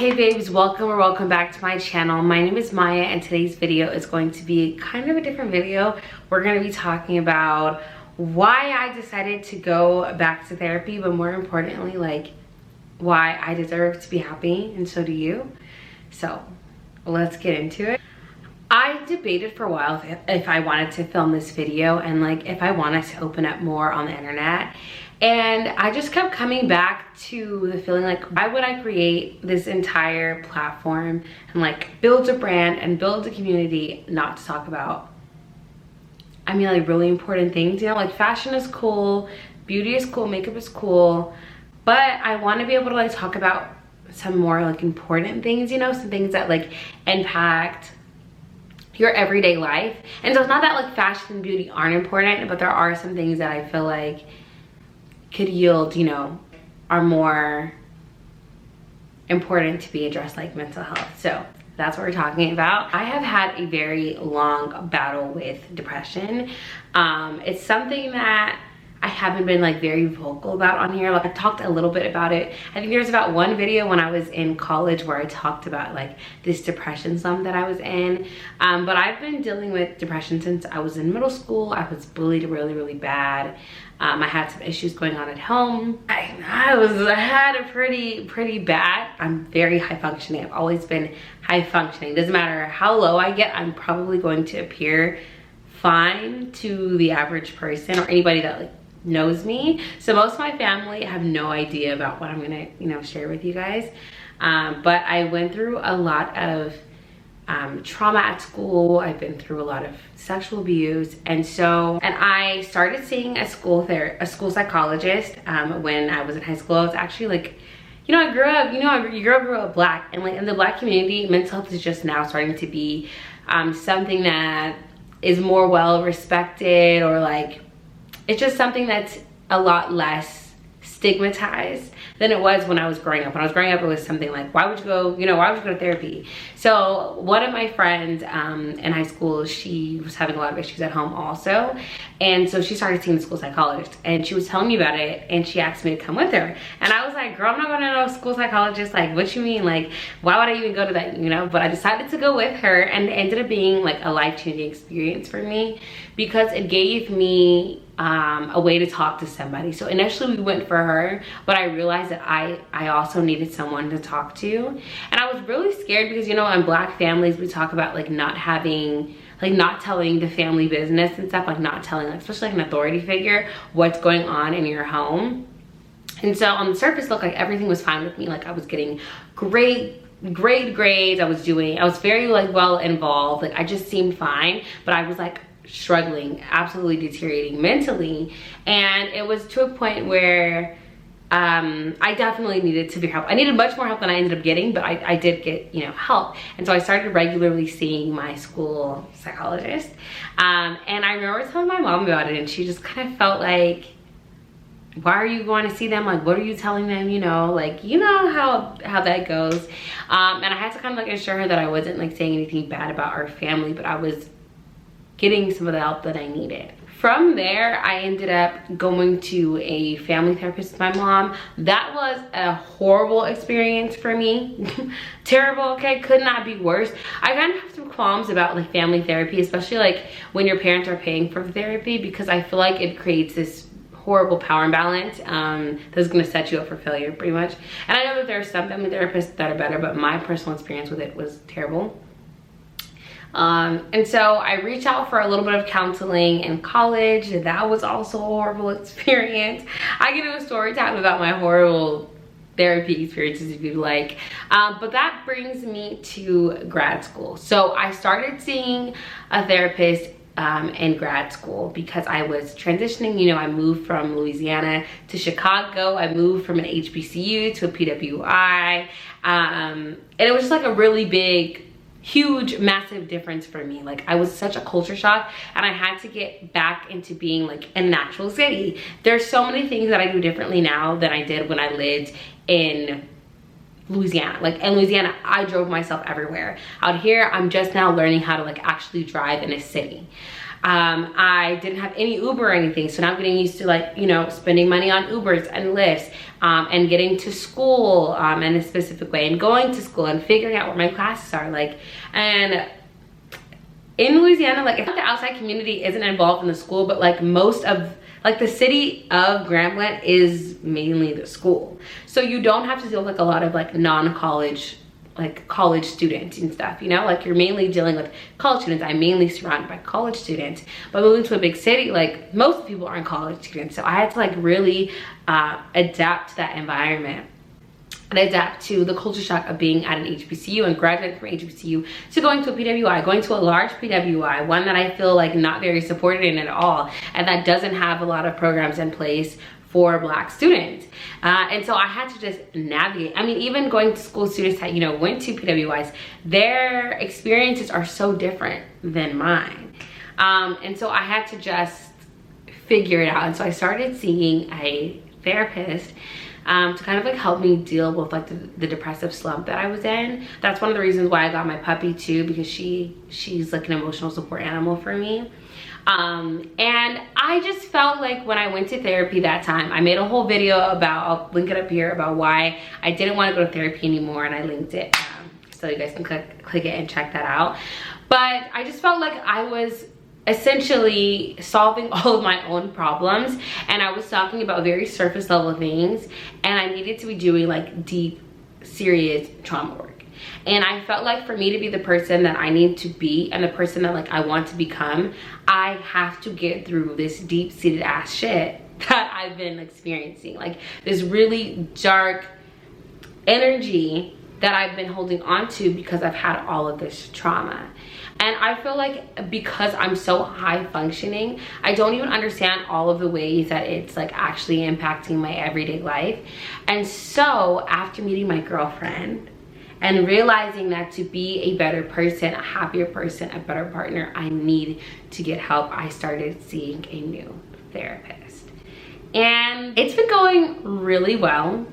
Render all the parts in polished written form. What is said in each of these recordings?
Okay babes, welcome back to my channel. My name is Maya and today's video is going to be kind of a different video. We're going to be talking about why I decided to go back to therapy, but more importantly, like why I deserve to be happy and so do you. So let's get into it. I debated for a while if I wanted to film this video and like if I wanted to open up more on the internet. And I just kept coming back to the feeling like, why would I create this entire platform and like build a brand and build a community not to talk about, I mean, like really important things, you know, like fashion is cool, beauty is cool, makeup is cool, but I want to be able to like talk about some more like important things, you know, some things that like impact your everyday life. And so it's not that like fashion and beauty aren't important, but there are some things that I feel like could yield, you know, are more important to be addressed, like mental health. So that's what we're talking about. I have had a very long battle with depression. It's something that I haven't been like very vocal about on here. Like I talked a little bit about it. I think there's about one video when I was in college where I talked about like this depression slump that I was in. But I've been dealing with depression since I was in middle school. I was bullied really bad. I had some issues going on at home. I had a pretty bad. I'm very high functioning. I've always been high functioning. Doesn't matter how low I get, I'm probably going to appear fine to the average person or anybody that like knows me. So most of my family have no idea about what I'm gonna, you know, share with you guys. But I went through a lot of trauma at school. I've been through a lot of sexual abuse, and I started seeing a school psychologist when I was in high school. I was actually like, you know, I grew up, you know, you grew up black, and like in the black community, mental health is just now starting to be something that is more well respected, or like it's just something that's a lot less stigmatized than it was when I was growing up. When I was growing up, it was something like, why would you go, you know, why would you go to therapy? So one of my friends in high school, she was having a lot of issues at home also. And so she started seeing the school psychologist and she was telling me about it and she asked me to come with her. And I was like, girl, I'm not going to no school psychologist. Like, what you mean? Like, why would I even go to that, you know? But I decided to go with her, and it ended up being like a life-changing experience for me because it gave me a way to talk to somebody. So initially we went for her, but I realized that I also needed someone to talk to. And I was really scared because, you know, in black families, we talk about like not telling the family business and stuff, like not telling, like, especially like an authority figure, what's going on in your home. And so on the surface, looked like everything was fine with me. Like I was getting great grades. I was very like well involved. Like I just seemed fine, but I was like struggling, absolutely deteriorating mentally. And it was to a point where I definitely needed severe help. I needed much more help than I ended up getting, but I did get, you know, help. And so I started regularly seeing my school psychologist. And I remember telling my mom about it, and she just kind of felt like, why are you going to see them? Like, what are you telling them? You know, like, you know how that goes. And I had to kind of like assure her that I wasn't like saying anything bad about our family, but I was getting some of the help that I needed. From there, I ended up going to a family therapist with my mom. That was a horrible experience for me. Terrible, okay, could not be worse. I kind of have some qualms about like family therapy, especially like when your parents are paying for therapy, because I feel like it creates this horrible power imbalance that's gonna set you up for failure pretty much. And I know that there are some family therapists that are better, but my personal experience with it was terrible. And so I reached out for a little bit of counseling in college. That was also a horrible experience. I can do a story time about my horrible therapy experiences if you'd like. But that brings me to grad school. So I started seeing a therapist in grad school because I was transitioning. You know, I moved from Louisiana to Chicago. I moved from an HBCU to a PWI. And it was just like a really big, huge, massive difference for me. Like I was such a culture shock, and I had to get back into being like in an actual city. There's so many things that I do differently now than I did when I lived in Louisiana. Like in Louisiana, I drove myself everywhere. Out here, I'm just now learning how to like actually drive in a city. I didn't have any Uber or anything, so now I'm getting used to, like, you know, spending money on Ubers and Lyfts, and getting to school in a specific way, and going to school and figuring out where my classes are, like. And in Louisiana, like, I think the outside community isn't involved in the school, but like most of, like, the city of Grambling is mainly the school, so you don't have to deal with like a lot of like non-college, like college students and stuff, you know, like you're mainly dealing with college students. I'm mainly surrounded by college students, but moving to a big city, like, most people aren't college students, so I had to like really adapt to that environment and adapt to the culture shock of being at an HBCU and graduating from HBCU to going to a PWI, going to a large PWI, one that I feel like not very supported in at all, and that doesn't have a lot of programs in place for Black students. And so I had to just navigate. I mean, even going to school, students that, you know, went to PWIs, their experiences are so different than mine. And so I had to just figure it out. And so I started seeing a therapist to kind of like help me deal with like the depressive slump that I was in. That's one of the reasons why I got my puppy too, because she's like an emotional support animal for me. And I just felt like when I went to therapy that time, I made a whole video about, I'll link it up here, about why I didn't want to go to therapy anymore, and I linked it so you guys can click it and check that out. But I just felt like I was essentially solving all of my own problems, and I was talking about very surface level things, and I needed to be doing like deep, serious trauma work. And I felt like for me to be the person that I need to be and the person that like I want to become, I have to get through this deep-seated ass shit that I've been experiencing, like this really dark energy that I've been holding on to because I've had all of this trauma. And I feel like because I'm so high functioning, I don't even understand all of the ways that it's like actually impacting my everyday life. And so after meeting my girlfriend and realizing that to be a better person, a happier person, a better partner, I need to get help, I started seeing a new therapist. And it's been going really well.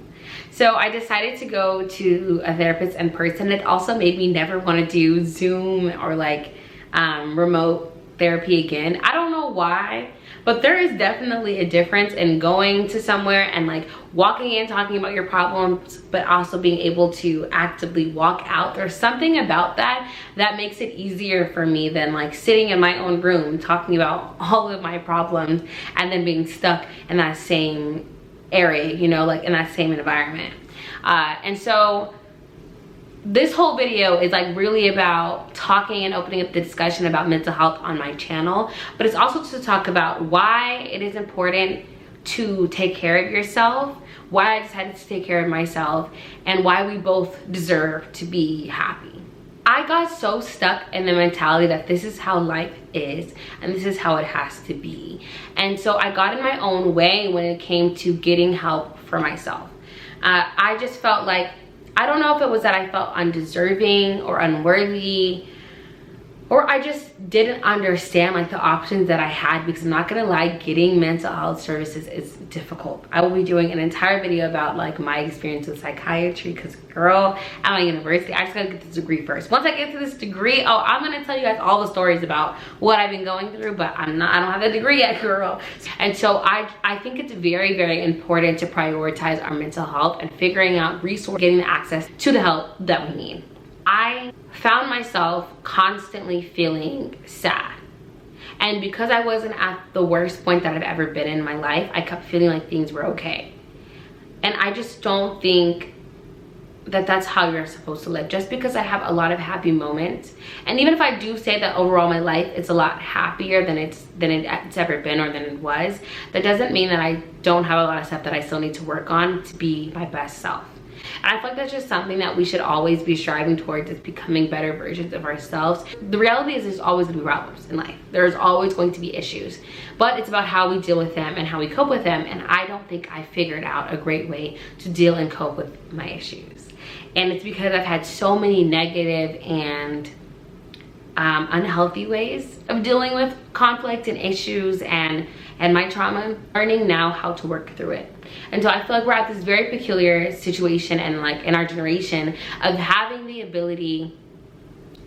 So I decided to go to a therapist in person. It also made me never want to do Zoom or like remote therapy again. I don't know why, but there is definitely a difference in going to somewhere and like walking in, talking about your problems, but also being able to actively walk out. There's something about that that makes it easier for me than like sitting in my own room talking about all of my problems and then being stuck in that same area, you know, like in that same environment. And so this whole video is like really about talking and opening up the discussion about mental health on my channel, but it's also to talk about why it is important to take care of yourself, why I decided to take care of myself, and why we both deserve to be happy. I got so stuck in the mentality that this is how life is and this is how it has to be. And so I got in my own way when it came to getting help for myself. I just felt like, I don't know if it was that I felt undeserving or unworthy, or I just didn't understand like the options that I had, because I'm not gonna lie, getting mental health services is difficult. I will be doing an entire video about like my experience with psychiatry, because girl, at my university, I just gotta get this degree first. Once I get to this degree, oh, I'm gonna tell you guys all the stories about what I've been going through, but I don't have the degree yet, girl. And so I think it's very, very important to prioritize our mental health and figuring out resources, getting access to the help that we need. I found myself constantly feeling sad. And because I wasn't at the worst point that I've ever been in my life, I kept feeling like things were okay. And I just don't think that that's how you're supposed to live. Just because I have a lot of happy moments, and even if I do say that overall my life is a lot happier than it's ever been or than it was, that doesn't mean that I don't have a lot of stuff that I still need to work on to be my best self. And I feel like that's just something that we should always be striving towards, is becoming better versions of ourselves. The reality is there's always gonna be problems in life. There's always going to be issues, but it's about how we deal with them and how we cope with them. And I don't think I figured out a great way to deal and cope with my issues. And it's because I've had so many negative and unhealthy ways of dealing with conflict and issues and my trauma, learning now how to work through it. And so I feel like we're at this very peculiar situation, and like in our generation, of having the ability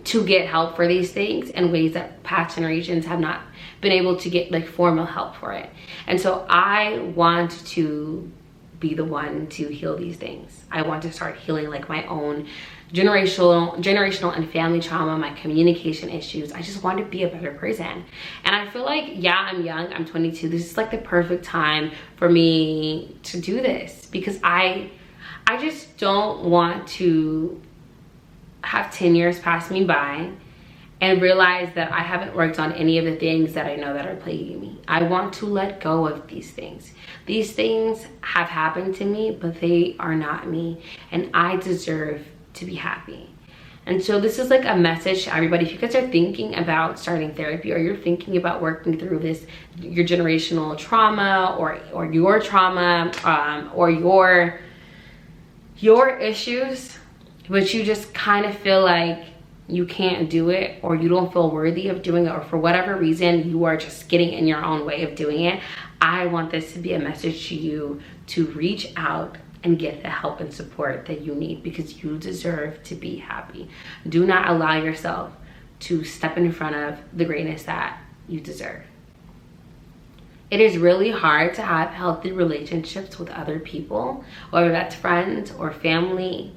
to get help for these things in ways that past generations have not been able to get like formal help for it. And so I want to be the one to heal these things. I want to start healing like my own generational and family trauma, my communication issues. I just want to be a better person. And I feel like, yeah, I'm young, I'm 22. This is like the perfect time for me to do this, because I just don't want to have 10 years pass me by and realize that I haven't worked on any of the things that I know that are plaguing me. I want to let go of these things. These things have happened to me, but they are not me, and I deserve to be happy. And so this is like a message to everybody. If you guys are thinking about starting therapy, or you're thinking about working through this, your generational trauma or your trauma, or your issues, but you just kind of feel like you can't do it, or you don't feel worthy of doing it, or for whatever reason you are just getting in your own way of doing it, I want this to be a message to you to reach out and get the help and support that you need, because you deserve to be happy. Do not allow yourself to step in front of the greatness that you deserve. It is really hard to have healthy relationships with other people, whether that's friends or family,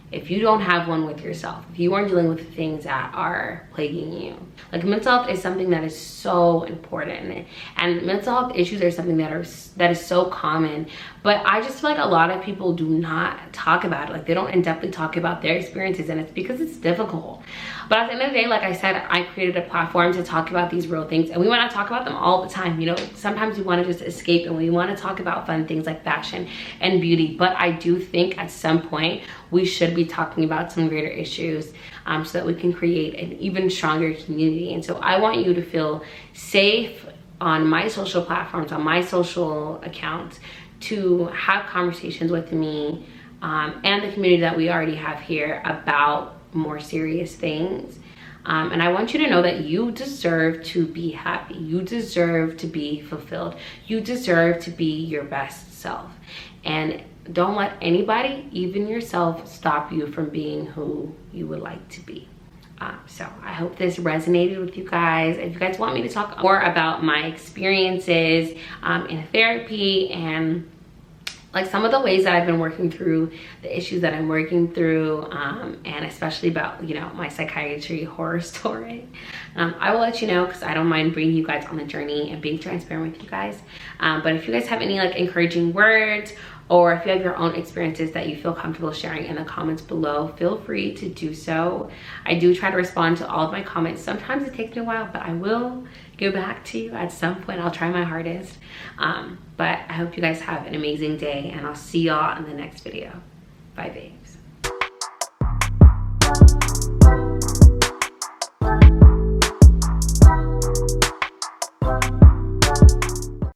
if you don't have one with yourself, if you aren't dealing with things that are plaguing you. Like, mental health is something that is so important, and mental health issues are something that is so common, but I just feel like a lot of people do not talk about it. Like, they don't in-depthly talk about their experiences, and it's because it's difficult. But at the end of the day, like I said, I created a platform to talk about these real things, and we want to talk about them all the time. You know, sometimes we want to just escape, and we want to talk about fun things like fashion and beauty, but I do think at some point we should be talking about some greater issues, so that we can create an even stronger community. And so I want you to feel safe on my social platforms, on my social accounts, to have conversations with me and the community that we already have here about more serious things. And I want you to know that you deserve to be happy. You deserve to be fulfilled. You deserve to be your best self. And don't let anybody, even yourself, stop you from being who you would like to be. So I hope this resonated with you guys. If you guys want me to talk more about my experiences in therapy, and like some of the ways that I've been working through the issues that I'm working through, and especially about, you know, my psychiatry horror story, I will let you know, because I don't mind bringing you guys on the journey and being transparent with you guys. But if you guys have any like encouraging words, or if you have your own experiences that you feel comfortable sharing in the comments below, feel free to do so. I do try to respond to all of my comments. Sometimes it takes me a while, but I will get back to you at some point. I'll try my hardest. But I hope you guys have an amazing day, and I'll see y'all in the next video. Bye, babes.